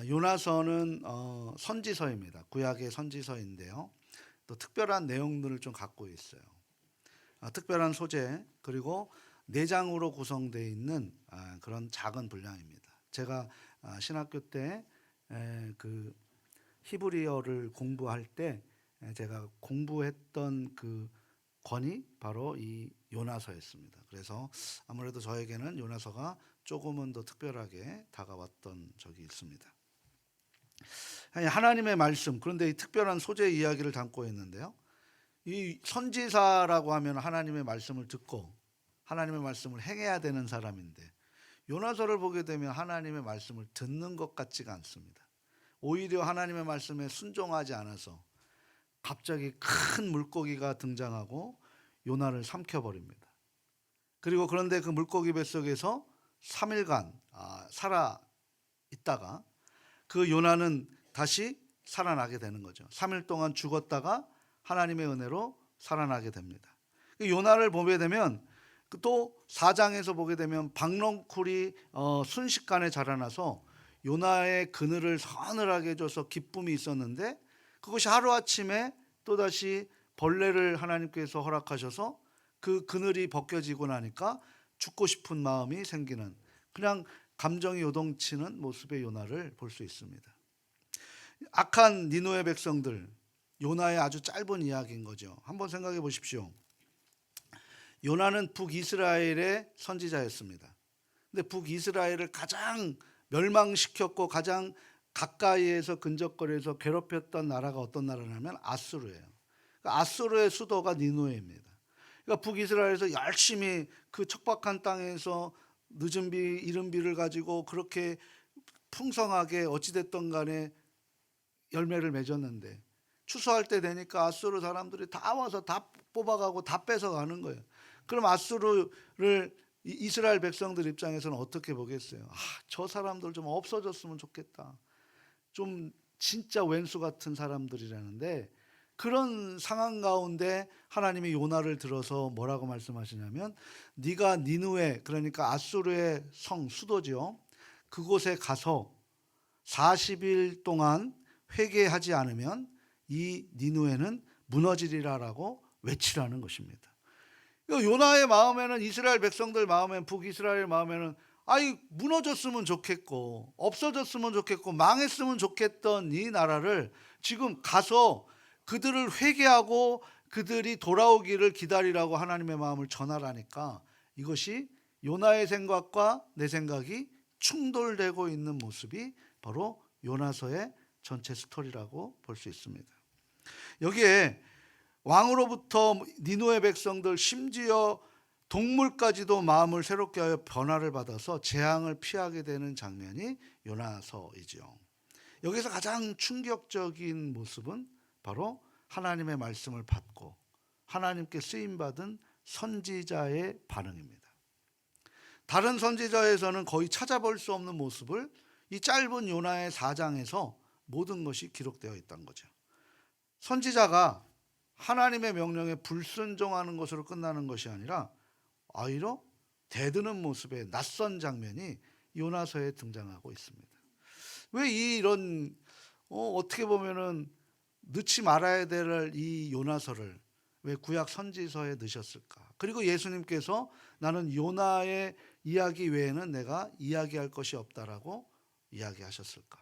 요나서는 선지서입니다. 구약의 선지서인데요. 또 특별한 내용들을 좀 갖고 있어요. 특별한 소재 그리고 4장으로 구성되어 있는 그런 작은 분량입니다. 제가 신학교 때 그 히브리어를 공부할 때 제가 공부했던 그 권이 바로 이 요나서였습니다. 그래서 아무래도 저에게는 요나서가 조금은 더 특별하게 다가왔던 적이 있습니다. 하나님의 말씀, 그런데 이 특별한 소재 이야기를 담고 있는데요. 이 선지자라고 하면 하나님의 말씀을 듣고 하나님의 말씀을 행해야 되는 사람인데, 요나서를 보게 되면 하나님의 말씀을 듣는 것 같지가 않습니다. 오히려 하나님의 말씀에 순종하지 않아서 갑자기 큰 물고기가 등장하고 요나를 삼켜버립니다. 그리고 그런데 그 물고기 뱃속에서 3일간 살아 있다가 그 요나는 다시 살아나게 되는 거죠. 3일 동안 죽었다가 하나님의 은혜로 살아나게 됩니다. 요나를 보게 되면 또 4장에서 보게 되면 박넝쿨이 순식간에 자라나서 요나의 그늘을 서늘하게 해줘서 기쁨이 있었는데, 그것이 하루아침에 또다시 벌레를 하나님께서 허락하셔서 그 그늘이 벗겨지고 나니까 죽고 싶은 마음이 생기는, 그냥 감정이 요동치는 모습의 요나를 볼 수 있습니다. 악한 니느웨 백성들, 요나의 아주 짧은 이야기인 거죠. 한번 생각해 보십시오. 요나는 북이스라엘의 선지자였습니다. 근데 북이스라엘을 가장 멸망시켰고 가장 가까이에서 근접거리에서 괴롭혔던 나라가 어떤 나라냐면 아수르예요. 그러니까 아수르의 수도가 니느웨입니다. 그러니까 북이스라엘에서 열심히 그 척박한 땅에서 늦은 비 이른 비를 가지고 그렇게 풍성하게 어찌됐든 간에 열매를 맺었는데, 추수할 때 되니까 아수르 사람들이 다 와서 다 뽑아가고 다 뺏어가는 거예요. 그럼 아수르를 이스라엘 백성들 입장에서는 어떻게 보겠어요? 저 사람들 좀 없어졌으면 좋겠다. 좀 진짜 왼수 같은 사람들이라는데, 그런 상황 가운데 하나님이 요나를 들어서 뭐라고 말씀하시냐면, 네가 니느웨, 그러니까 아수르의 성 수도죠, 그곳에 가서 40일 동안 회개하지 않으면 이 니느웨는 무너지리라라고 외치라는 것입니다. 요나의 마음에는, 이스라엘 백성들 마음에는, 북이스라엘 마음에는 무너졌으면 좋겠고 없어졌으면 좋겠고 망했으면 좋겠던 이 나라를 지금 가서 그들을 회개하고 그들이 돌아오기를 기다리라고 하나님의 마음을 전하라니까, 이것이 요나의 생각과 내 생각이 충돌되고 있는 모습이 바로 요나서의 전체 스토리라고 볼 수 있습니다. 여기에 왕으로부터 니느웨 백성들, 심지어 동물까지도 마음을 새롭게 하여 변화를 받아서 재앙을 피하게 되는 장면이 요나서이죠. 여기서 가장 충격적인 모습은 바로 하나님의 말씀을 받고 하나님께 쓰임받은 선지자의 반응입니다. 다른 선지자에서는 거의 찾아볼 수 없는 모습을 이 짧은 요나의 4장에서 모든 것이 기록되어 있다는 거죠. 선지자가 하나님의 명령에 불순종하는 것으로 끝나는 것이 아니라 오히려 대드는 모습의 낯선 장면이 요나서에 등장하고 있습니다. 왜 이런 어떻게 보면은 넣지 말아야 될 이 요나서를 왜 구약 선지서에 넣으셨을까? 그리고 예수님께서 나는 요나의 이야기 외에는 내가 이야기할 것이 없다라고 이야기하셨을까?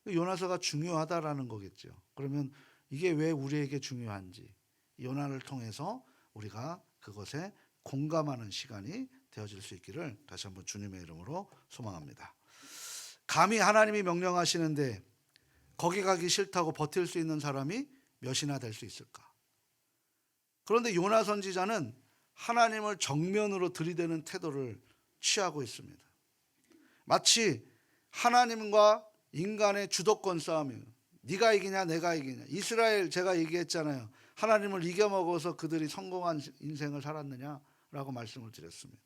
요나서가 중요하다라는 거겠죠. 그러면 이게 왜 우리에게 중요한지 요나를 통해서 우리가 그것에 공감하는 시간이 되어질 수 있기를 다시 한번 주님의 이름으로 소망합니다. 감히 하나님이 명령하시는데 거기 가기 싫다고 버틸 수 있는 사람이 몇이나 될 수 있을까? 그런데 요나 선지자는 하나님을 정면으로 들이대는 태도를 취하고 있습니다. 마치 하나님과 인간의 주도권 싸움이에요. 네가 이기냐 내가 이기냐. 이스라엘 제가 얘기했잖아요. 하나님을 이겨먹어서 그들이 성공한 인생을 살았느냐라고 말씀을 드렸습니다.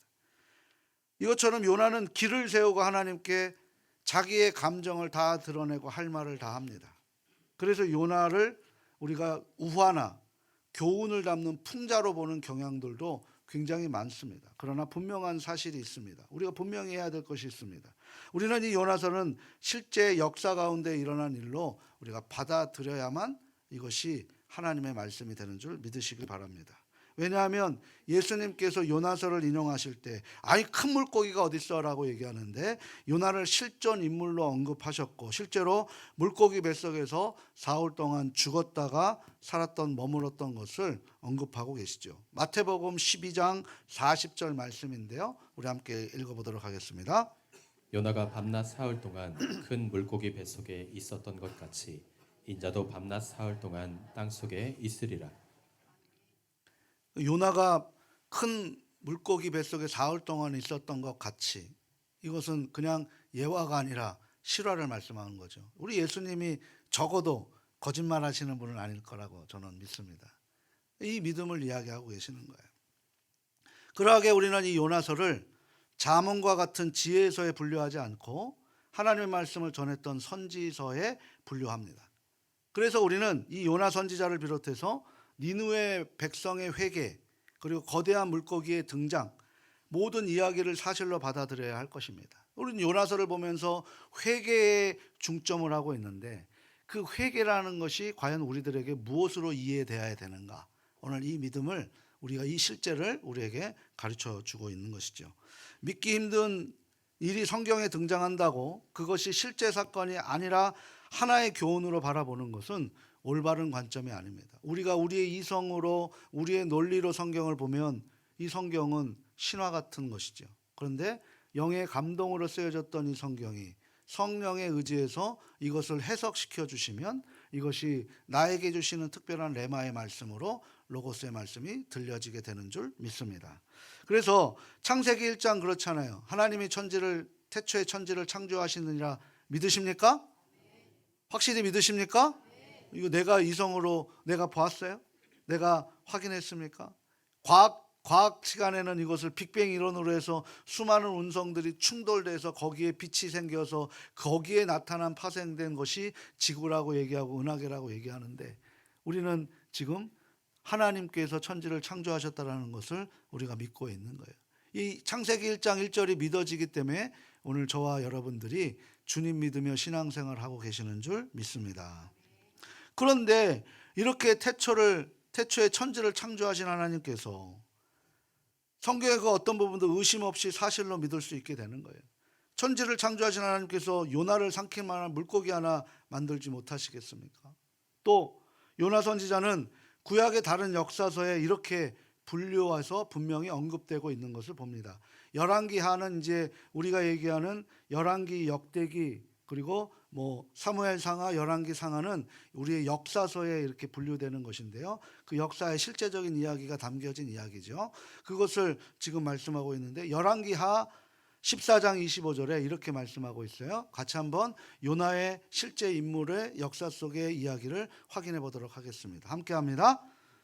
이것처럼 요나는 길을 세우고 하나님께 자기의 감정을 다 드러내고 할 말을 다 합니다. 그래서 요나를 우리가 우화나 교훈을 담는 풍자로 보는 경향들도 굉장히 많습니다. 그러나 분명한 사실이 있습니다. 우리가 분명히 해야 될 것이 있습니다. 우리는 이 요나서는 실제 역사 가운데 일어난 일로 우리가 받아들여야만 이것이 하나님의 말씀이 되는 줄 믿으시길 바랍니다. 왜냐하면 예수님께서 요나서를 인용하실 때 아이 큰 물고기가 어딨어 라고 얘기하는데 요나를 실존 인물로 언급하셨고 실제로 물고기 뱃속에서 사흘 동안 죽었다가 살았던 머물렀던 것을 언급하고 계시죠. 마태복음 12장 40절 말씀인데요. 우리 함께 읽어보도록 하겠습니다. 요나가 밤낮 사흘 동안 큰 물고기 뱃속에 있었던 것 같이 인자도 밤낮 사흘 동안 땅속에 있으리라. 요나가 큰 물고기 뱃속에 사흘 동안 있었던 것 같이, 이것은 그냥 예화가 아니라 실화를 말씀하는 거죠. 우리 예수님이 적어도 거짓말 하시는 분은 아닐 거라고 저는 믿습니다. 이 믿음을 이야기하고 계시는 거예요. 그러하게 우리는 이 요나서를 잠언과 같은 지혜서에 분류하지 않고 하나님의 말씀을 전했던 선지서에 분류합니다. 그래서 우리는 이 요나 선지자를 비롯해서 니느웨 백성의 회개, 그리고 거대한 물고기의 등장, 모든 이야기를 사실로 받아들여야 할 것입니다. 우리는 요나서를 보면서 회개에 중점을 하고 있는데 그 회개라는 것이 과연 우리들에게 무엇으로 이해되어야 되는가? 오늘 이 믿음을 우리가 이 실제를 우리에게 가르쳐 주고 있는 것이죠. 믿기 힘든 일이 성경에 등장한다고 그것이 실제 사건이 아니라 하나의 교훈으로 바라보는 것은 올바른 관점이 아닙니다. 우리가 우리의 이성으로 우리의 논리로 성경을 보면 이 성경은 신화 같은 것이죠. 그런데 영의 감동으로 쓰여졌던 이 성경이 성령의 의지에서 이것을 해석시켜 주시면 이것이 나에게 주시는 특별한 레마의 말씀으로 로고스의 말씀이 들려지게 되는 줄 믿습니다. 그래서 창세기 1장 그렇잖아요. 하나님이 태초에 천지를 창조하시느니라 믿으십니까? 확실히 믿으십니까? 이거 내가 이성으로 내가 보았어요? 내가 확인했습니까? 과학 시간에는 이것을 빅뱅 이론으로 해서 수많은 운성들이 충돌돼서 거기에 빛이 생겨서 거기에 나타난 파생된 것이 지구라고 얘기하고 은하계라고 얘기하는데 우리는 지금 하나님께서 천지를 창조하셨다는 것을 우리가 믿고 있는 거예요. 이 창세기 1장 1절이 믿어지기 때문에 오늘 저와 여러분들이 주님 믿으며 신앙생활을 하고 계시는 줄 믿습니다. 그런데 이렇게 태초에 천지를 창조하신 하나님께서 성경의 그 어떤 부분도 의심 없이 사실로 믿을 수 있게 되는 거예요. 천지를 창조하신 하나님께서 요나를 삼킬 만한 물고기 하나 만들지 못하시겠습니까? 또 요나 선지자는 구약의 다른 역사서에 이렇게 분류해서 분명히 언급되고 있는 것을 봅니다. 열왕기하는 이제 우리가 얘기하는 열왕기, 역대기, 그리고 사무엘상하, 열왕기상하는 우리의 역사서에 이렇게 분류되는 것인데요. 그 역사의 실제적인 이야기가 담겨진 이야기죠. 그것을 지금 말씀하고 있는데 열왕기하 14장 25절에 이렇게 말씀하고 있어요. 같이 한번 요나의 실제 인물의 역사 속의 이야기를 확인해 보도록 하겠습니다. 함께 합니다.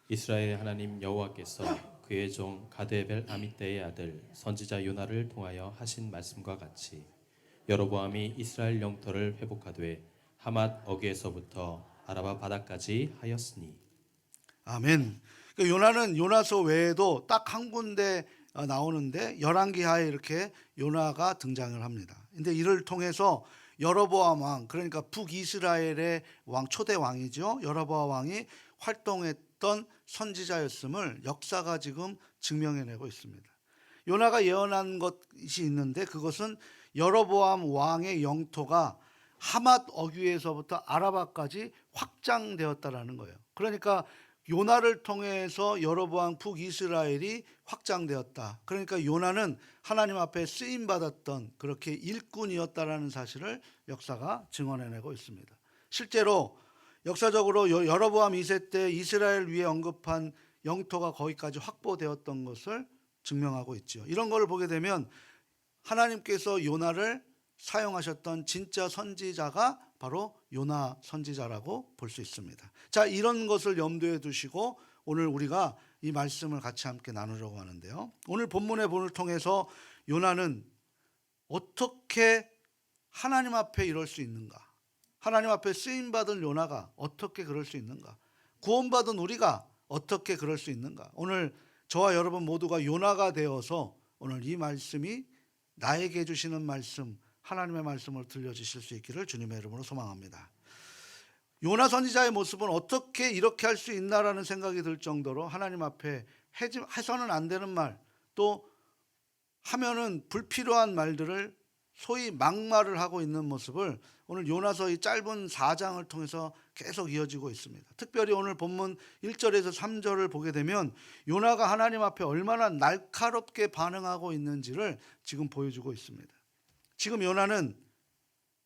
이스라엘 하나님 여호와께서 그의 종 가드에벨 아미떼의 아들 선지자 요나를 통하여 하신 말씀과 같이 여로보암이 이스라엘 영토를 회복하되 하맛 어귀에서부터 아라바 바다까지 하였으니. 아멘. 요나는 요나서 외에도 딱 한 군데 나오는데 열왕기하에 이렇게 요나가 등장을 합니다. 근데 이를 통해서 여로보암 왕, 그러니까 북이스라엘의 왕, 초대 왕이죠. 여로보암 왕이 활동했던 선지자였음을 역사가 지금 증명해내고 있습니다. 요나가 예언한 것이 있는데 그것은 여로보암 왕의 영토가 하맛 어귀에서부터 아라바까지 확장되었다라는 거예요. 그러니까 요나를 통해서 여로보암 북이스라엘이 확장되었다. 그러니까 요나는 하나님 앞에 쓰임 받았던 그렇게 일꾼이었다라는 사실을 역사가 증언해내고 있습니다. 실제로 역사적으로 여로보암 2세 때 이스라엘 위에 언급한 영토가 거기까지 확보되었던 것을 증명하고 있죠. 이런 걸 보게 되면 하나님께서 요나를 사용하셨던 진짜 선지자가 바로 요나 선지자라고 볼 수 있습니다. 자, 이런 것을 염두에 두시고 오늘 우리가 이 말씀을 같이 함께 나누려고 하는데요. 오늘 본문의 본을 통해서 요나는 어떻게 하나님 앞에 이럴 수 있는가? 하나님 앞에 쓰임받은 요나가 어떻게 그럴 수 있는가? 구원받은 우리가 어떻게 그럴 수 있는가? 오늘 저와 여러분 모두가 요나가 되어서 오늘 이 말씀이 나에게 주시는 말씀, 하나님의 말씀을 들려주실 수 있기를 주님의 이름으로 소망합니다. 요나 선지자의 모습은 어떻게 이렇게 할 수 있나라는 생각이 들 정도로 하나님 앞에 해서는 안 되는 말, 또 하면은 불필요한 말들을 소위 막말을 하고 있는 모습을 오늘 요나서 이 짧은 4장을 통해서 계속 이어지고 있습니다. 특별히 오늘 본문 1절에서 3절을 보게 되면 요나가 하나님 앞에 얼마나 날카롭게 반응하고 있는지를 지금 보여주고 있습니다. 지금 요나는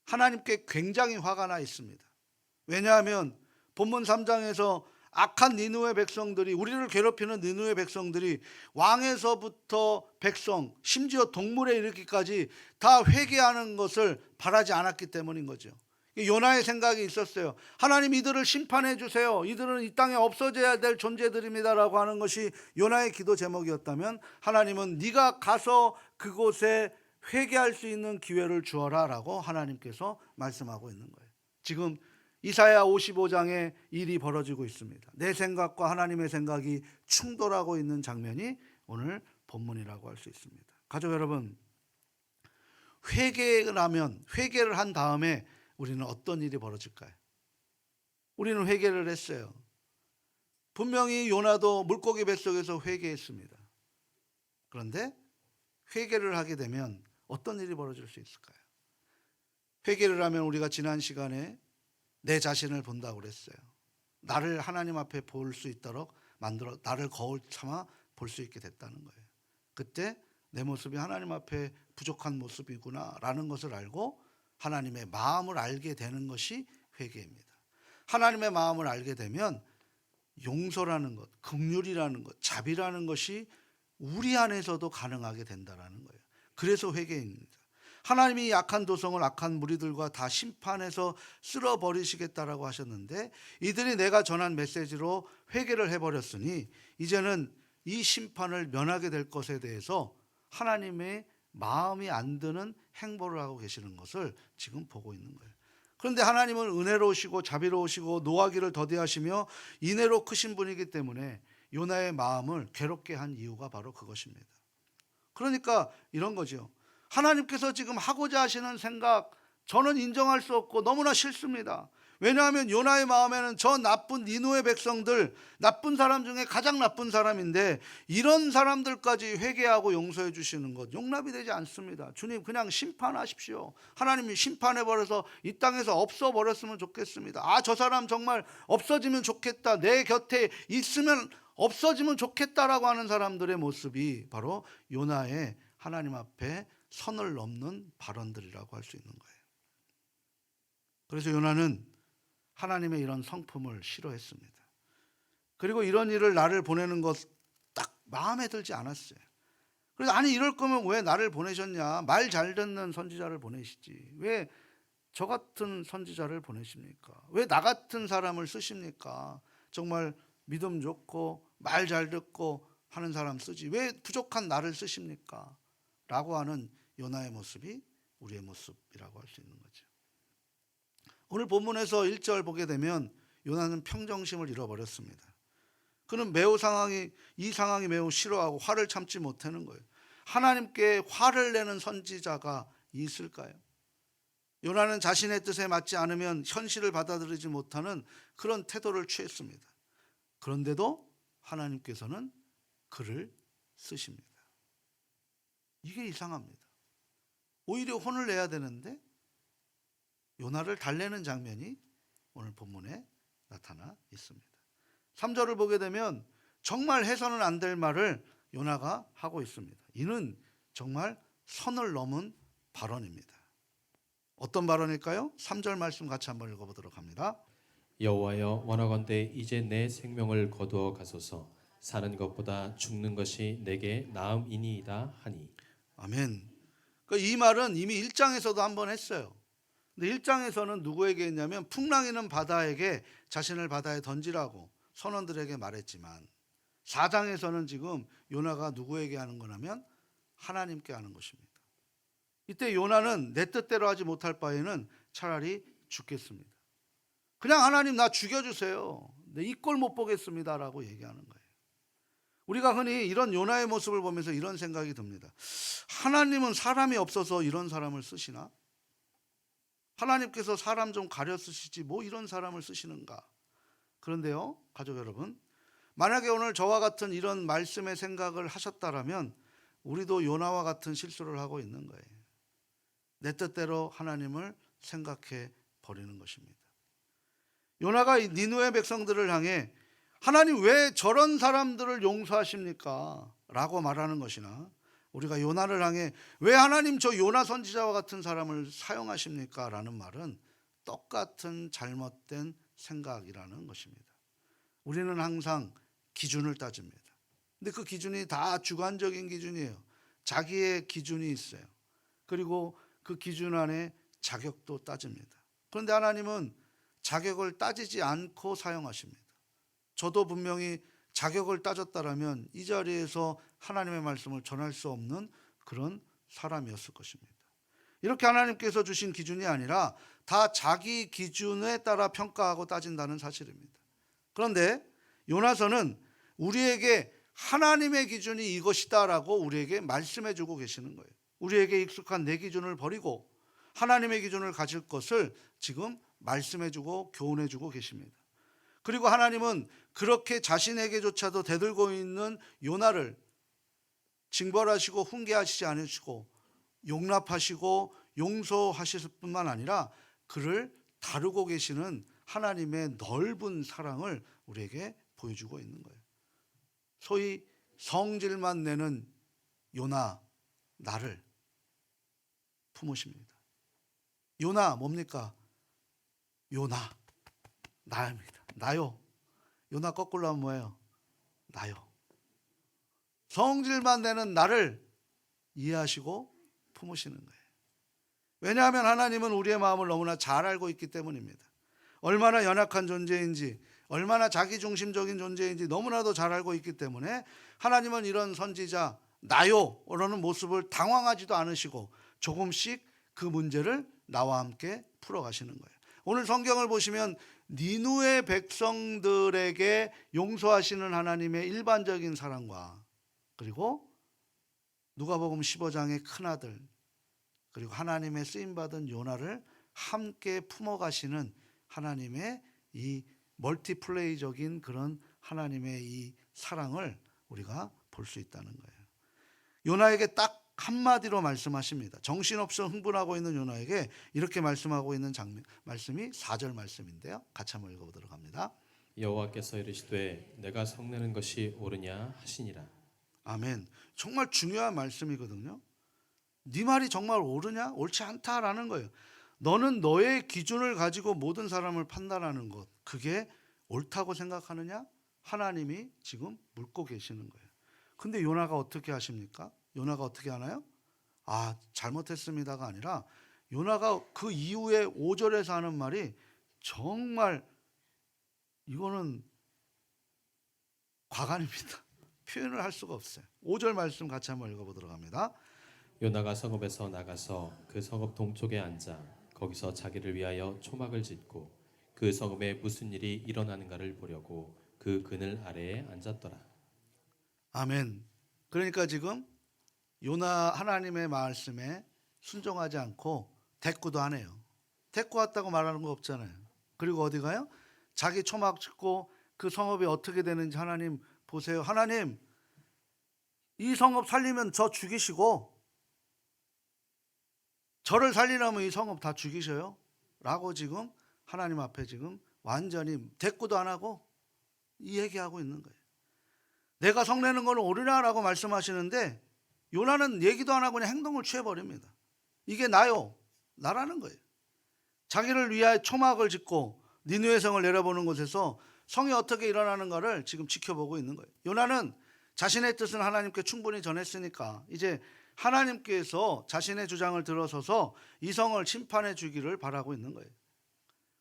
하나님께 굉장히 화가 나 있습니다. 왜냐하면 본문 3장에서 악한 니느웨 백성들이, 우리를 괴롭히는 니느웨 백성들이 왕에서부터 백성, 심지어 동물에 이르기까지 다 회개하는 것을 바라지 않았기 때문인 거죠. 요나의 생각이 있었어요. 하나님, 이들을 심판해 주세요. 이들은 이 땅에 없어져야 될 존재들입니다라고 하는 것이 요나의 기도 제목이었다면, 하나님은 네가 가서 그곳에 회개할 수 있는 기회를 주어라 라고 하나님께서 말씀하고 있는 거예요. 지금 이사야 55장에 일이 벌어지고 있습니다. 내 생각과 하나님의 생각이 충돌하고 있는 장면이 오늘 본문이라고 할 수 있습니다. 가족 여러분, 회개를 한 다음에 우리는 어떤 일이 벌어질까요? 우리는 회개를 했어요. 분명히 요나도 물고기 뱃속에서 회개했습니다. 그런데 회개를 하게 되면 어떤 일이 벌어질 수 있을까요? 회개를 하면 우리가 지난 시간에 내 자신을 본다고 그랬어요. 나를 하나님 앞에 볼 수 있도록 만들어 나를 거울 삼아 볼 수 있게 됐다는 거예요. 그때 내 모습이 하나님 앞에 부족한 모습이구나 라는 것을 알고 하나님의 마음을 알게 되는 것이 회개입니다. 하나님의 마음을 알게 되면 용서라는 것, 긍휼이라는 것, 자비라는 것이 우리 안에서도 가능하게 된다는 거예요. 그래서 회개입니다. 하나님이 약한 도성을 악한 무리들과 다 심판해서 쓸어버리시겠다라고 하셨는데, 이들이 내가 전한 메시지로 회개를 해버렸으니 이제는 이 심판을 면하게 될 것에 대해서 하나님의 마음이 안 드는 행보를 하고 계시는 것을 지금 보고 있는 거예요. 그런데 하나님은 은혜로우시고 자비로우시고 노하기를 더디하시며 인애로 크신 분이기 때문에 요나의 마음을 괴롭게 한 이유가 바로 그것입니다. 그러니까 이런 거죠. 하나님께서 지금 하고자 하시는 생각, 저는 인정할 수 없고 너무나 싫습니다. 왜냐하면 요나의 마음에는 저 나쁜 니느웨 백성들, 나쁜 사람 중에 가장 나쁜 사람인데 이런 사람들까지 회개하고 용서해 주시는 것 용납이 되지 않습니다. 주님, 그냥 심판하십시오. 하나님이 심판해버려서 이 땅에서 없어버렸으면 좋겠습니다. 저 사람 정말 없어지면 좋겠다. 내 곁에 있으면 없어지면 좋겠다라고 하는 사람들의 모습이 바로 요나의 하나님 앞에 선을 넘는 발언들이라고 할 수 있는 거예요. 그래서 요나는 하나님의 이런 성품을 싫어했습니다. 그리고 이런 일을 나를 보내는 것 딱 마음에 들지 않았어요. 그래서 아니, 이럴 거면 왜 나를 보내셨냐? 말 잘 듣는 선지자를 보내시지. 왜 저 같은 선지자를 보내십니까? 왜 나 같은 사람을 쓰십니까? 정말 믿음 좋고 말 잘 듣고 하는 사람 쓰지. 왜 부족한 나를 쓰십니까? 라고 하는 요나의 모습이 우리의 모습이라고 할 수 있는 거죠. 오늘 본문에서 1절 보게 되면 요나는 평정심을 잃어버렸습니다. 그는 이 상황이 매우 싫어하고 화를 참지 못하는 거예요. 하나님께 화를 내는 선지자가 있을까요? 요나는 자신의 뜻에 맞지 않으면 현실을 받아들이지 못하는 그런 태도를 취했습니다. 그런데도 하나님께서는 그를 쓰십니다. 이게 이상합니다. 오히려 혼을 내야 되는데 요나를 달래는 장면이 오늘 본문에 나타나 있습니다. 3절을 보게 되면 정말 해서는 안 될 말을 요나가 하고 있습니다. 이는 정말 선을 넘은 발언입니다. 어떤 발언일까요? 3절 말씀 같이 한번 읽어보도록 합니다. 여호와여, 원하건대 이제 내 생명을 거두어 가소서. 사는 것보다 죽는 것이 내게 나음이니이다 하니. 아멘. 이 말은 이미 1장에서도 한번 했어요. 근데 1장에서는 누구에게 했냐면 풍랑이는 바다에게 자신을 바다에 던지라고 선원들에게 말했지만, 4장에서는 지금 요나가 누구에게 하는 거냐면 하나님께 하는 것입니다. 이때 요나는 내 뜻대로 하지 못할 바에는 차라리 죽겠습니다. 그냥 하나님 나 죽여주세요. 이 꼴 못 보겠습니다 라고 얘기하는 거예요. 우리가 흔히 이런 요나의 모습을 보면서 이런 생각이 듭니다. 하나님은 사람이 없어서 이런 사람을 쓰시나? 하나님께서 사람 좀 가려 쓰시지 뭐 이런 사람을 쓰시는가? 그런데요, 가족 여러분, 만약에 오늘 저와 같은 이런 말씀의 생각을 하셨다라면 우리도 요나와 같은 실수를 하고 있는 거예요. 내 뜻대로 하나님을 생각해 버리는 것입니다. 요나가 이 니느웨 백성들을 향해 하나님 왜 저런 사람들을 용서하십니까? 라고 말하는 것이나, 우리가 요나를 향해 왜 하나님 저 요나 선지자와 같은 사람을 사용하십니까? 라는 말은 똑같은 잘못된 생각이라는 것입니다. 우리는 항상 기준을 따집니다. 근데 그 기준이 다 주관적인 기준이에요. 자기의 기준이 있어요. 그리고 그 기준 안에 자격도 따집니다. 그런데 하나님은 자격을 따지지 않고 사용하십니다. 저도 분명히 자격을 따졌다라면 이 자리에서 하나님의 말씀을 전할 수 없는 그런 사람이었을 것입니다. 이렇게 하나님께서 주신 기준이 아니라 다 자기 기준에 따라 평가하고 따진다는 사실입니다. 그런데 요나서는 우리에게 하나님의 기준이 이것이다라고 우리에게 말씀해 주고 계시는 거예요. 우리에게 익숙한 내 기준을 버리고 하나님의 기준을 가질 것을 지금 말씀해 주고 교훈해 주고 계십니다. 그리고 하나님은 그렇게 자신에게조차도 대들고 있는 요나를 징벌하시고 훈계하시지 않으시고 용납하시고 용서하실 뿐만 아니라 그를 다루고 계시는 하나님의 넓은 사랑을 우리에게 보여주고 있는 거예요. 소위 성질만 내는 요나, 나를 품으십니다. 요나 뭡니까? 요나, 나입니다. 나요. 요나 거꾸로 하면 뭐예요? 나요. 성질만 내는 나를 이해하시고 품으시는 거예요. 왜냐하면 하나님은 우리의 마음을 너무나 잘 알고 있기 때문입니다. 얼마나 연약한 존재인지, 얼마나 자기중심적인 존재인지 너무나도 잘 알고 있기 때문에 하나님은 이런 선지자 나요 라는 모습을 당황하지도 않으시고 조금씩 그 문제를 나와 함께 풀어가시는 거예요. 오늘 성경을 보시면 니느웨 백성들에게 용서하시는 하나님의 일반적인 사랑과, 그리고 누가복음 15장의 큰아들, 그리고 하나님의 쓰임받은 요나를 함께 품어가시는 하나님의 이 멀티플레이적인 그런 하나님의 이 사랑을 우리가 볼 수 있다는 거예요. 요나에게 딱 한마디로 말씀하십니다. 정신없어 흥분하고 있는 요나에게 이렇게 말씀하고 있는 말씀이 4절 말씀인데요. 같이 한번 읽어보도록 합니다. 여호와께서 이르시되 내가 성내는 것이 옳으냐 하시니라. 아멘. 정말 중요한 말씀이거든요. 네 말이 정말 옳으냐? 옳지 않다라는 거예요. 너는 너의 기준을 가지고 모든 사람을 판단하는 것, 그게 옳다고 생각하느냐? 하나님이 지금 묻고 계시는 거예요. 근데 요나가 어떻게 하십니까? 요나가 어떻게 하나요? 아, 잘못했습니다가 아니라 요나가 그 이후에 5절에서 하는 말이 정말 이거는 과간입니다. 표현을 할 수가 없어요. 5절 말씀 같이 한번 읽어보도록 합니다. 요나가 성읍에서 나가서 그 성읍 동쪽에 앉아 거기서 자기를 위하여 초막을 짓고 그 성읍에 무슨 일이 일어나는가를 보려고 그 그늘 아래에 앉았더라. 아멘. 그러니까 지금 요나 하나님의 말씀에 순종하지 않고 대꾸도 안 해요. 대꾸 왔다고 말하는 거 없잖아요. 그리고 어디 가요? 자기 초막 짓고 그 성읍이 어떻게 되는지 하나님 보세요. 하나님, 이 성읍 살리면 저 죽이시고 저를 살리려면 이 성읍 다 죽이셔요 라고 지금 하나님 앞에 지금 완전히 대꾸도 안 하고 이 얘기하고 있는 거예요. 내가 성내는 건 옳으냐라고 말씀하시는데 요나는 얘기도 안 하고 그냥 행동을 취해버립니다. 이게 나요, 나라는 거예요. 자기를 위하여 초막을 짓고 니느웨 성을 내려보는 곳에서 성이 어떻게 일어나는가를 지금 지켜보고 있는 거예요. 요나는 자신의 뜻은 하나님께 충분히 전했으니까 이제 하나님께서 자신의 주장을 들어서서 이 성을 심판해 주기를 바라고 있는 거예요.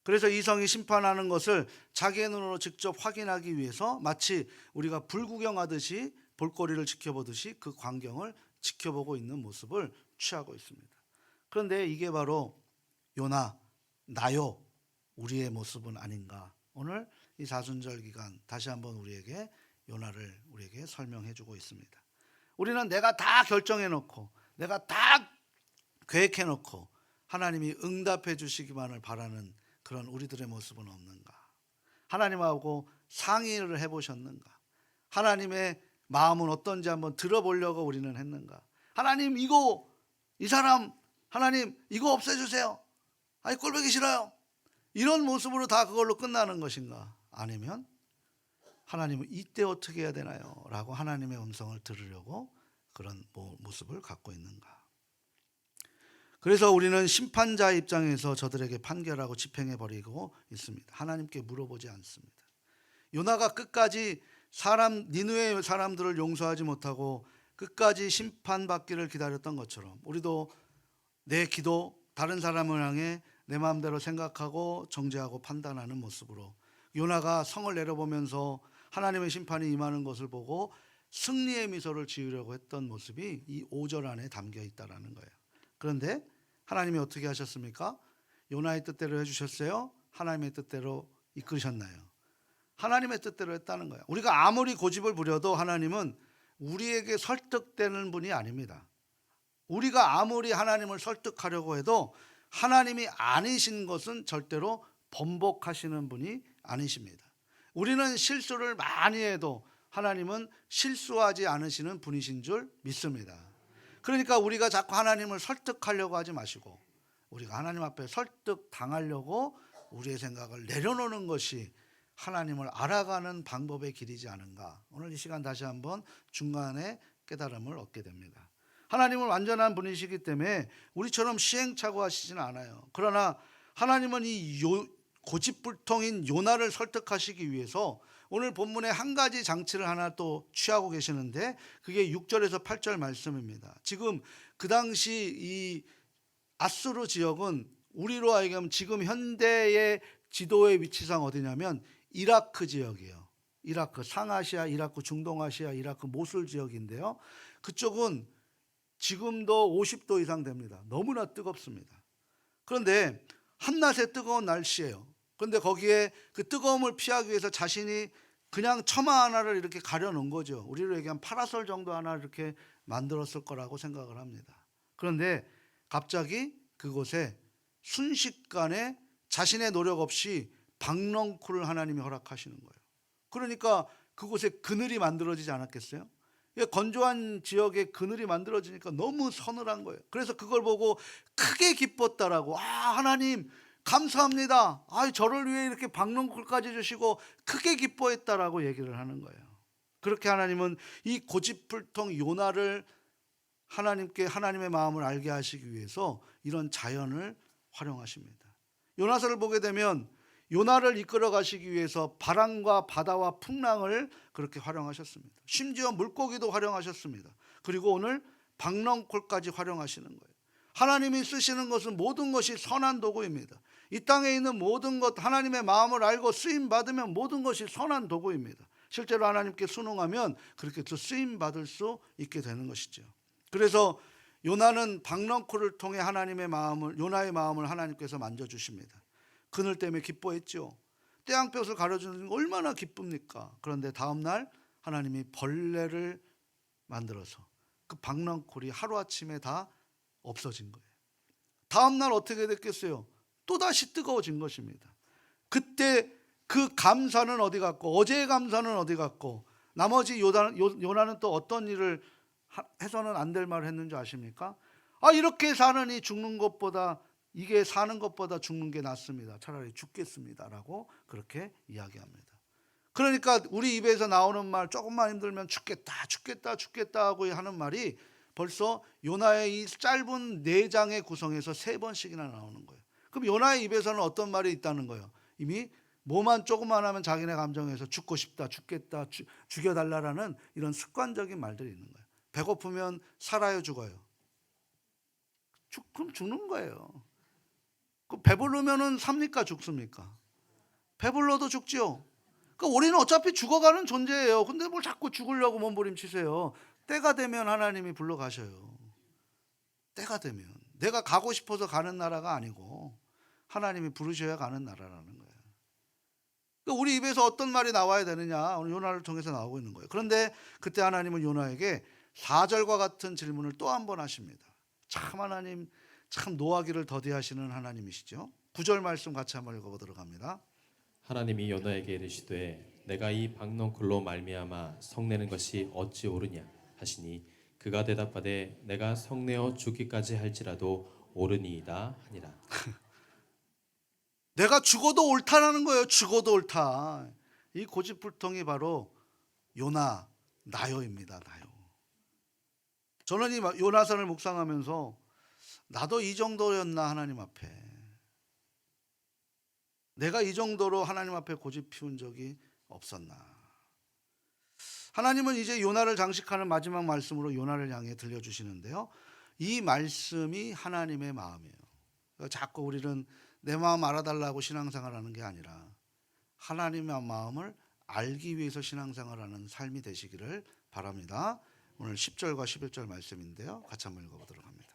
그래서 이 성이 심판하는 것을 자기의 눈으로 직접 확인하기 위해서 마치 우리가 불구경하듯이 볼거리를 지켜보듯이 그 광경을 지켜보고 있는 모습을 취하고 있습니다. 그런데 이게 바로 요나, 나요, 우리의 모습은 아닌가. 오늘 이 사순절 기간 다시 한번 우리에게 요나를 우리에게 설명해 주고 있습니다. 우리는 내가 다 결정해 놓고 내가 다 계획해 놓고 하나님이 응답해 주시기만을 바라는 그런 우리들의 모습은 없는가? 하나님하고 상의를 해보셨는가? 하나님의 마음은 어떤지 한번 들어보려고 우리는 했는가? 하나님 이 사람 하나님 이거 없애주세요. 아니 꼴보기 싫어요. 이런 모습으로 다 그걸로 끝나는 것인가? 아니면 하나님은 이때 어떻게 해야 되나요? 라고 하나님의 음성을 들으려고 그런 모습을 갖고 있는가? 그래서 우리는 심판자 입장에서 저들에게 판결하고 집행해버리고 있습니다. 하나님께 물어보지 않습니다. 요나가 끝까지 니느웨 사람들을 용서하지 못하고 끝까지 심판받기를 기다렸던 것처럼 우리도 내 기도 다른 사람을 향해 내 마음대로 생각하고 정죄하고 판단하는 모습으로 요나가 성을 내려보면서 하나님의 심판이 임하는 것을 보고 승리의 미소를 지으려고 했던 모습이 이 5절 안에 담겨 있다는 거예요. 그런데 하나님이 어떻게 하셨습니까? 요나의 뜻대로 해주셨어요? 하나님의 뜻대로 이끌으셨나요? 하나님의 뜻대로 했다는 거예요. 우리가 아무리 고집을 부려도 하나님은 우리에게 설득되는 분이 아닙니다. 우리가 아무리 하나님을 설득하려고 해도 하나님이 아니신 것은 절대로 번복하시는 분이 아니십니다. 우리는 실수를 많이 해도 하나님은 실수하지 않으시는 분이신 줄 믿습니다. 그러니까 우리가 자꾸 하나님을 설득하려고 하지 마시고 우리가 하나님 앞에 설득당하려고 우리의 생각을 내려놓는 것이 하나님을 알아가는 방법의 길이지 않은가. 오늘 이 시간 다시 한번 중간에 깨달음을 얻게 됩니다. 하나님은 완전한 분이시기 때문에 우리처럼 시행착오하시지는 않아요. 그러나 하나님은 이 고집불통인 요나를 설득하시기 위해서 오늘 본문에 한 가지 장치를 하나 또 취하고 계시는데 그게 6절에서 8절 말씀입니다. 지금 그 당시 이 아수르 지역은 우리로 하여금 지금 현대의 지도의 위치상 어디냐면 이라크 지역이에요. 이라크, 상아시아, 이라크, 중동아시아, 이라크 모술 지역인데요. 그쪽은 지금도 50도 이상 됩니다. 너무나 뜨겁습니다. 그런데 한낮에 뜨거운 날씨예요. 그런데 거기에 그 뜨거움을 피하기 위해서 자신이 그냥 처마 하나를 이렇게 가려놓은 거죠. 우리로 얘기하면 파라솔 정도 하나 이렇게 만들었을 거라고 생각을 합니다. 그런데 갑자기 그곳에 순식간에 자신의 노력 없이 박넝쿨을 하나님이 허락하시는 거예요. 그러니까 그곳에 그늘이 만들어지지 않았겠어요? 건조한 지역에 그늘이 만들어지니까 너무 서늘한 거예요. 그래서 그걸 보고 크게 기뻤다라고. 하나님 감사합니다. 저를 위해 이렇게 박넝쿨까지 주시고 크게 기뻐했다라고 얘기를 하는 거예요. 그렇게 하나님은 이 고집불통 요나를 하나님께 하나님의 마음을 알게 하시기 위해서 이런 자연을 활용하십니다. 요나서를 보게 되면 요나를 이끌어 가시기 위해서 바람과 바다와 풍랑을 그렇게 활용하셨습니다. 심지어 물고기도 활용하셨습니다. 그리고 오늘 박넝쿨까지 활용하시는 거예요. 하나님이 쓰시는 것은 모든 것이 선한 도구입니다. 이 땅에 있는 모든 것 하나님의 마음을 알고 쓰임 받으면 모든 것이 선한 도구입니다. 실제로 하나님께 순응하면 그렇게 또 쓰임 받을 수 있게 되는 것이죠. 그래서 요나는 박넝쿨을 통해 요나의 마음을 하나님께서 만져주십니다. 그늘 때문에 기뻐했죠. 태양볕을 가려주는 게 얼마나 기쁩니까? 그런데 다음날 하나님이 벌레를 만들어서 그 박넝쿨이 하루아침에 다 없어진 거예요. 다음날 어떻게 됐겠어요? 또다시 뜨거워진 것입니다. 그때 그 감사는 어디 갔고 어제의 감사는 어디 갔고 나머지 요나는 또 어떤 일을 해서는 안 될 말을 했는지 아십니까? 이렇게 사느니 죽는 것보다 이게 사는 것보다 죽는 게 낫습니다. 차라리 죽겠습니다라고 그렇게 이야기합니다. 그러니까 우리 입에서 나오는 말 조금만 힘들면 죽겠다 하고 하는 말이 벌써 요나의 이 짧은 4장의 구성에서 3번씩이나 나오는 거예요. 그럼 요나의 입에서는 어떤 말이 있다는 거예요? 이미 뭐만 조금만 하면 자기네 감정에서 죽고 싶다, 죽겠다, 죽여달라라는 이런 습관적인 말들이 있는 거예요. 배고프면 살아요, 죽어요? 그럼 죽는 거예요. 배부르면은 삽니까, 죽습니까? 배불러도 죽지요. 그러니까 우리는 어차피 죽어가는 존재예요. 근데 뭘 자꾸 죽으려고 몸부림치세요. 때가 되면 하나님이 불러가셔요. 때가 되면. 내가 가고 싶어서 가는 나라가 아니고 하나님이 부르셔야 가는 나라라는 거예요. 그러니까 우리 입에서 어떤 말이 나와야 되느냐, 오늘 요나를 통해서 나오고 있는 거예요. 그런데 그때 하나님은 요나에게 4절과 같은 질문을 또 한 번 하십니다. 참 하나님, 참 노하기를 더디하시는 하나님이시죠. 9절 말씀 같이 한번 읽어보도록 합니다. 하나님이 요나에게 이르시되 내가 이 박농쿨로 말미암아 성내는 것이 어찌 옳으냐 하시니 그가 대답하되 내가 성내어 죽기까지 할지라도 옳으니이다 하니라. 내가 죽어도 옳다라는 거예요. 죽어도 옳다. 이 고집불통이 바로 요나, 나요입니다. 나요. 저는 이 요나서를 묵상하면서 나도 이 정도였나 하나님 앞에. 내가 이 정도로 하나님 앞에 고집 피운 적이 없었나. 하나님은 이제 요나를 장식하는 마지막 말씀으로 요나를 향해 들려주시는데요. 이 말씀이 하나님의 마음이에요. 그러니까 자꾸 우리는 내 마음 알아달라고 신앙생활하는 게 아니라 하나님의 마음을 알기 위해서 신앙생활하는 삶이 되시기를 바랍니다. 오늘 10절과 11절 말씀인데요. 같이 한번 읽어보도록 합니다.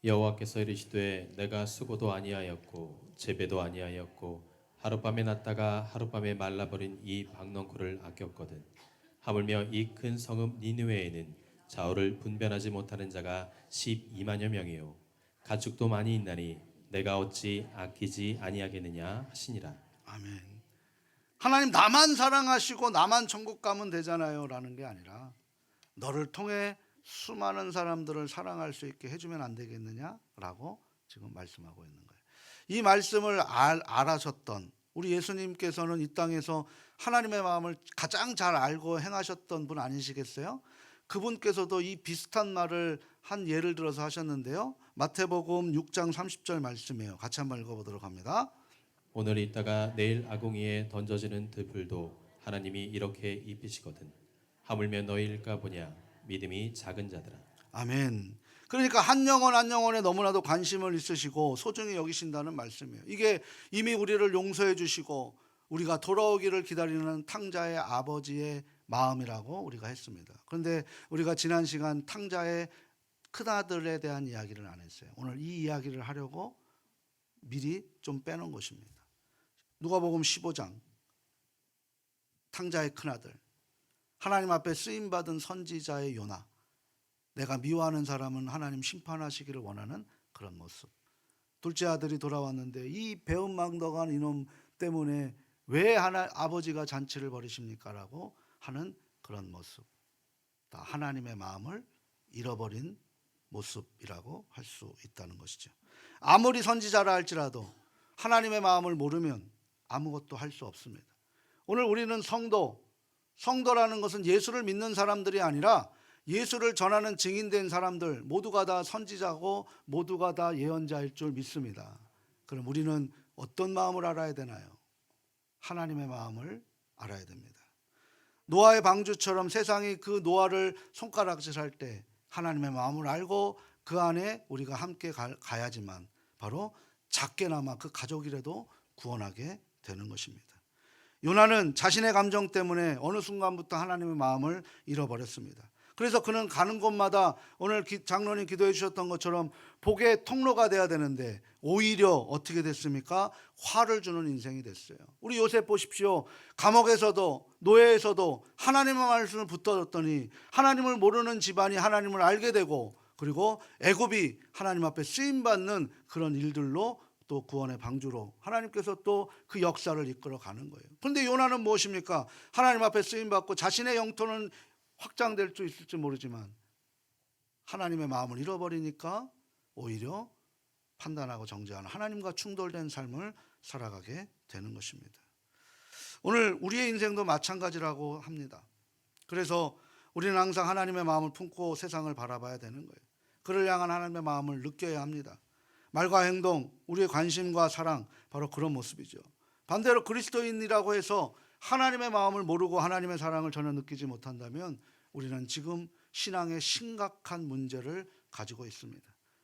여호와께서 이르시되 내가 수고도 아니하였고 재배도 아니하였고 하룻밤에 났다가 하룻밤에 말라버린 이 박넝쿨을 아꼈거든. 하물며 이 큰 성읍 니느웨에는 좌우를 분별하지 못하는 자가 12만여 명이요 가축도 많이 있나니 내가 어찌 아끼지 아니하겠느냐 하시니라. 아멘. 하나님 나만 사랑하시고 나만 천국 가면 되잖아요 라는 게 아니라 너를 통해 수많은 사람들을 사랑할 수 있게 해주면 안 되겠느냐라고 지금 말씀하고 있는 거예요. 이 말씀을 알아셨던 우리 예수님께서는 이 땅에서 하나님의 마음을 가장 잘 알고 행하셨던 분 아니시겠어요? 그분께서도 이 비슷한 말을 한 예를 들어서 하셨는데요. 마태복음 6장 30절 말씀이에요. 같이 한번 읽어보도록 합니다. 오늘 있다가 내일 아궁이에 던져지는 들풀도 하나님이 이렇게 입히시거든. 하물며 너희일까 보냐 믿음이 작은 자들아. 아멘. 그러니까 한 영혼 한 영혼에 너무나도 관심을 있으시고 소중히 여기신다는 말씀이에요. 이게 이미 우리를 용서해 주시고 우리가 돌아오기를 기다리는 탕자의 아버지의 마음이라고 우리가 했습니다. 그런데 우리가 지난 시간 탕자의 큰아들에 대한 이야기를 안 했어요. 오늘 이 이야기를 하려고 미리 좀 빼놓은 것입니다. 누가복음 15장 탕자의 큰아들, 하나님 앞에 쓰임받은 선지자의 요나, 내가 미워하는 사람은 하나님 심판하시기를 원하는 그런 모습. 둘째 아들이 돌아왔는데 이 배은망덕한 이놈 때문에 왜 아버지가 잔치를 벌이십니까? 라고 하는 그런 모습. 다 하나님의 마음을 잃어버린 모습이라고 할 수 있다는 것이죠. 아무리 선지자라 할지라도 하나님의 마음을 모르면 아무것도 할 수 없습니다. 오늘 우리는 성도라는 것은 예수를 믿는 사람들이 아니라 예수를 전하는 증인된 사람들 모두가 다 선지자고 모두가 다 예언자일 줄 믿습니다. 그럼 우리는 어떤 마음을 알아야 되나요? 하나님의 마음을 알아야 됩니다. 노아의 방주처럼 세상이 그 노아를 손가락질할 때 하나님의 마음을 알고 그 안에 우리가 함께 가야지만 바로 작게나마 그 가족이라도 구원하게 되는 것입니다. 요나는 자신의 감정 때문에 어느 순간부터 하나님의 마음을 잃어버렸습니다. 그래서 그는 가는 곳마다 오늘 장로님 기도해 주셨던 것처럼 복의 통로가 돼야 되는데 오히려 어떻게 됐습니까? 화를 주는 인생이 됐어요. 우리 요셉 보십시오. 감옥에서도 노예에서도 하나님의 말씀을 붙들었더니 하나님을 모르는 집안이 하나님을 알게 되고 그리고 애굽이 하나님 앞에 쓰임받는 그런 일들로 또 구원의 방주로 하나님께서 또 그 역사를 이끌어 가는 거예요. 그런데 요나는 무엇입니까? 하나님 앞에 쓰임받고 자신의 영토는 확장될 수 있을지 모르지만 하나님의 마음을 잃어버리니까 오히려 판단하고 정죄하는 하나님과 충돌된 삶을 살아가게 되는 것입니다. 오늘 우리의 인생도 마찬가지라고 합니다. 그래서 우리는 항상 하나님의 마음을 품고 세상을 바라봐야 되는 거예요. 그를 향한 하나님의 마음을 느껴야 합니다. 말과 행동, 우리의 관심과 사랑, 바로 그런 모습이죠. 반대로 그리스도인이라고 해서 하나님의 마음을 모르고 하나님의 사랑을 전혀 느끼지 못한다면 우리는 지금 신앙에 심각한 문제를 가지고 있습니다.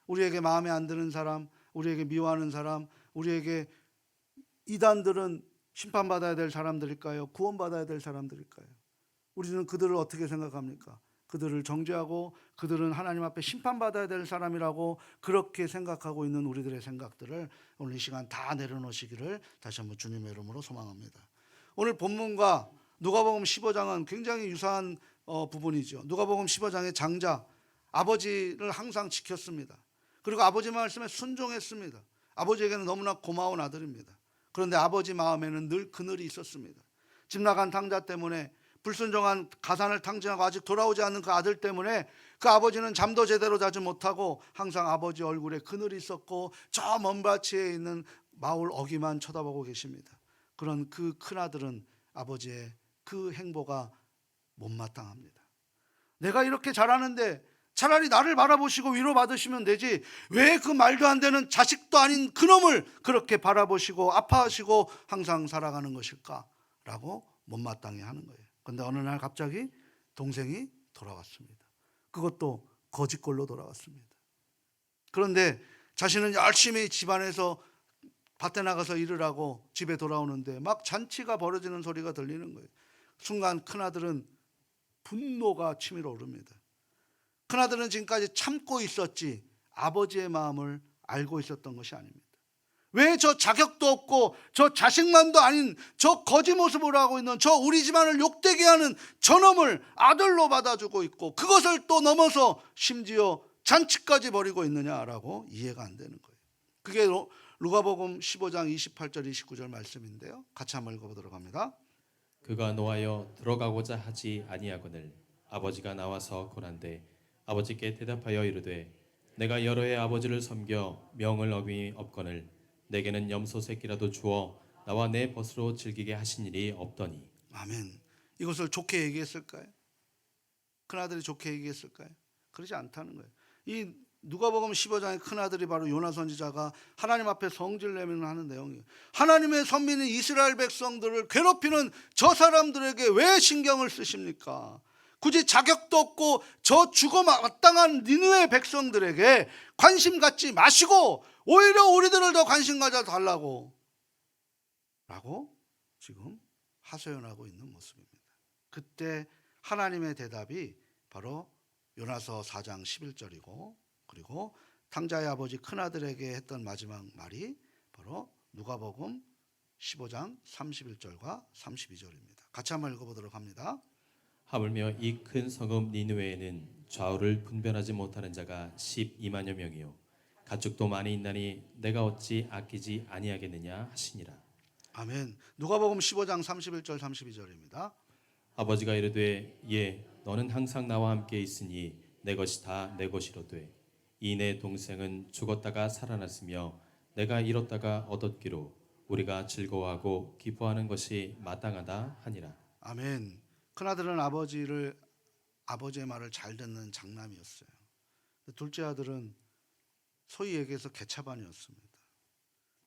우리에게 마음에 안 드는 사람, 우리에게 미워하는 사람, 우리에게 이단들은 심판받아야 될 사람들일까요? 구원받아야 될 사람들일까요? 우리는 그들을 어떻게 생각합니까? 그들을 정죄하고 그들은 하나님 앞에 심판받아야 될 사람이라고 그렇게 생각하고 있는 우리들의 생각들을 오늘 이 시간 다 내려놓으시기를 다시 한번 주님의 이름으로 소망합니다. 오늘 본문과 누가복음 15장은 굉장히 유사한 부분이죠. 누가복음 15장의 장자 아버지를 항상 지켰습니다. 그리고 아버지 말씀에 순종했습니다. 아버지에게는 너무나 고마운 아들입니다. 그런데 아버지 마음에는 늘 그늘이 있었습니다. 집 나간 탕자 때문에, 불순종한 가산을 탕진하고 아직 돌아오지 않는 그 아들 때문에 그 아버지는 잠도 제대로 자지 못하고 항상 아버지 얼굴에 그늘이 있었고 저 먼 밭에 있는 마을 어귀만 쳐다보고 계십니다. 그런 그 큰아들은 아버지의 그 행보가 못마땅합니다. 내가 이렇게 잘하는데 차라리 나를 바라보시고 위로받으시면 되지, 왜 그 말도 안 되는 자식도 아닌 그놈을 그렇게 바라보시고 아파하시고 항상 살아가는 것일까? 라고 못마땅해 하는 거예요. 그런데 어느 날 갑자기 동생이 돌아왔습니다. 그것도 거짓골로 돌아왔습니다. 그런데 자신은 열심히 집안에서 밭에 나가서 일을 하고 집에 돌아오는데 막 잔치가 벌어지는 소리가 들리는 거예요. 순간 큰아들은 분노가 치밀어 오릅니다. 큰아들은 지금까지 참고 있었지 아버지의 마음을 알고 있었던 것이 아닙니다. 왜 저 자격도 없고 저 자식만도 아닌 저 거지 모습을 하고 있는 저 우리 집안을 욕되게 하는 저놈을 아들로 받아주고 있고 그것을 또 넘어서 심지어 잔치까지 벌이고 있느냐라고 이해가 안 되는 거예요. 그게 누가복음 15장 28절 29절 말씀인데요. 같이 한번 읽어보도록 합니다. 그가 노하여 들어가고자 하지 아니하거늘 아버지가 나와서 고난데 아버지께 대답하여 이르되 내가 여러 해 아버지를 섬겨 명을 어김이 없거늘 내게는 염소 새끼라도 주어 나와 내 벗으로 즐기게 하신 일이 없더니. 아멘. 이것을 좋게 얘기했을까요? 큰아들이 좋게 얘기했을까요? 그러지 않다는 거예요. 이 누가복음 15장의 큰아들이 바로 요나 선지자가 하나님 앞에 성질 내면 하는 내용이에요. 하나님의 선민인 이스라엘 백성들을 괴롭히는 저 사람들에게 왜 신경을 쓰십니까? 굳이 자격도 없고 저 죽어 마땅한 니느웨 백성들에게 관심 갖지 마시고 오히려 우리들을 더 관심 가져 달라고 라고 지금 하소연하고 있는 모습입니다. 그때 하나님의 대답이 바로 요나서 4장 11절이고 그리고 탕자의 아버지 큰아들에게 했던 마지막 말이 바로 누가복음 15장 31절과 32절입니다. 같이 한번 읽어보도록 합니다. 하물며 이 큰 성읍 니느웨에는 좌우를 분별하지 못하는 자가 12만여 명이요 가축도 많이 있나니 내가 어찌 아끼지 아니하겠느냐 하시니라. 아멘. 누가복음 15장 31절 32절입니다. 아버지가 이르되 예 너는 항상 나와 함께 있으니 내 것이 다 내 것이로되 이 내 동생은 죽었다가 살아났으며 내가 잃었다가 얻었기로 우리가 즐거워하고 기뻐하는 것이 마땅하다 하니라. 아멘. 큰아들은 아버지의 말을 잘 듣는 장남이었어요. 둘째 아들은 소위 얘기해서 개차반이었습니다.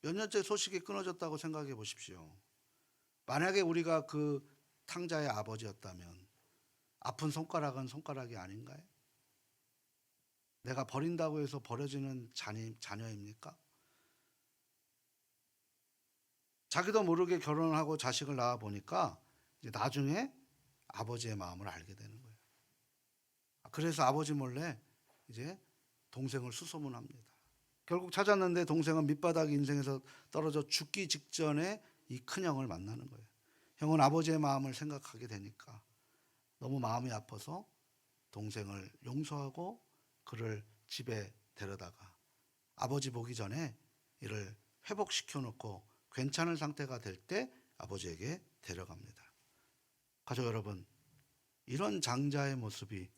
몇 년째 소식이 끊어졌다고 생각해 보십시오. 만약에 우리가 그 탕자의 아버지였다면 아픈 손가락은 손가락이 아닌가요? 내가 버린다고 해서 버려지는 자녀입니까? 자기도 모르게 결혼을 하고 자식을 낳아 보니까 이제 나중에 아버지의 마음을 알게 되는 거예요. 그래서 아버지 몰래 이제 동생을 수소문합니다. 결국 찾았는데 동생은 밑바닥 인생에서 떨어져 죽기 직전에 이 큰형을 만나는 거예요. 형은 아버지의 마음을 생각하게 되니까 너무 마음이 아파서 동생을 용서하고 그를 집에 데려다가 아버지 보기 전에 이를 회복시켜 놓고 괜찮은 상태가 될 때 아버지에게 데려갑니다. 가족 여러분, 이런 장자의 모습이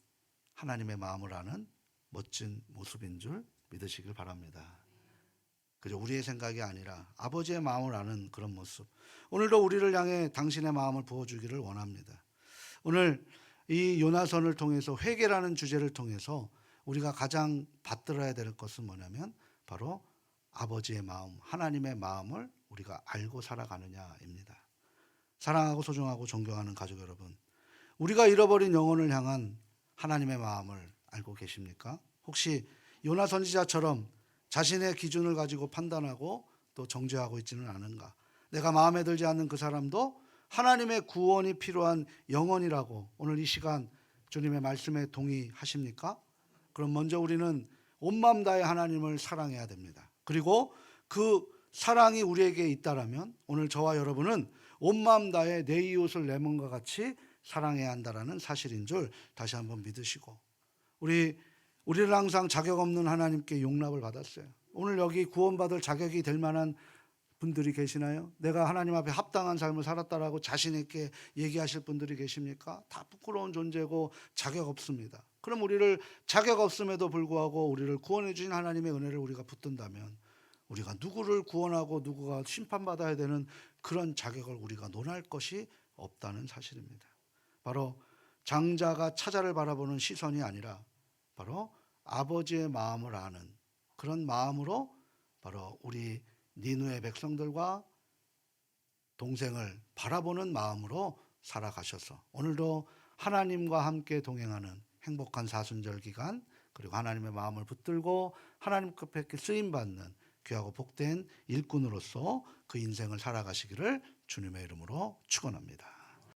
하나님의 마음을 아는 멋진 모습인 줄 믿으시길 바랍니다. 그저 우리의 생각이 아니라 아버지의 마음을 아는 그런 모습. 오늘도 우리를 향해 당신의 마음을 부어주기를 원합니다. 오늘 이 요나선을 통해서 회개라는 주제를 통해서 우리가 가장 받들어야 될 것은 뭐냐면 바로 아버지의 마음, 하나님의 마음을 우리가 알고 살아가느냐입니다. 사랑하고 소중하고 존경하는 가족 여러분, 우리가 잃어버린 영혼을 향한 하나님의 마음을 알고 계십니까? 혹시 요나 선지자처럼 자신의 기준을 가지고 판단하고 또 정죄하고 있지는 않은가? 내가 마음에 들지 않는 그 사람도 하나님의 구원이 필요한 영혼이라고 오늘 이 시간 주님의 말씀에 동의하십니까? 그럼 먼저 우리는 온 마음 다해 하나님을 사랑해야 됩니다. 그리고 그 사랑이 우리에게 있다라면 오늘 저와 여러분은 온 마음 다해 내 이웃을 내 몸과 같이 사랑해야 한다라는 사실인 줄 다시 한번 믿으시고, 우리를 항상 자격 없는 하나님께 용납을 받았어요. 오늘 여기 구원받을 자격이 될 만한 분들이 계시나요? 내가 하나님 앞에 합당한 삶을 살았다라고 자신 있게 얘기하실 분들이 계십니까? 다 부끄러운 존재고 자격 없습니다. 그럼 우리를 자격 없음에도 불구하고 우리를 구원해 주신 하나님의 은혜를 우리가 붙든다면 우리가 누구를 구원하고 누구가 심판받아야 되는 그런 자격을 우리가 논할 것이 없다는 사실입니다. 바로 장자가 차자를 바라보는 시선이 아니라 바로 아버지의 마음을 아는 그런 마음으로 바로 우리 니누의 백성들과 동생을 바라보는 마음으로 살아가셔서 오늘도 하나님과 함께 동행하는 행복한 사순절 기간, 그리고 하나님의 마음을 붙들고 하나님 끝에 쓰임받는 귀하고 복된 일꾼으로서 그 인생을 살아가시기를 주님의 이름으로 축원합니다.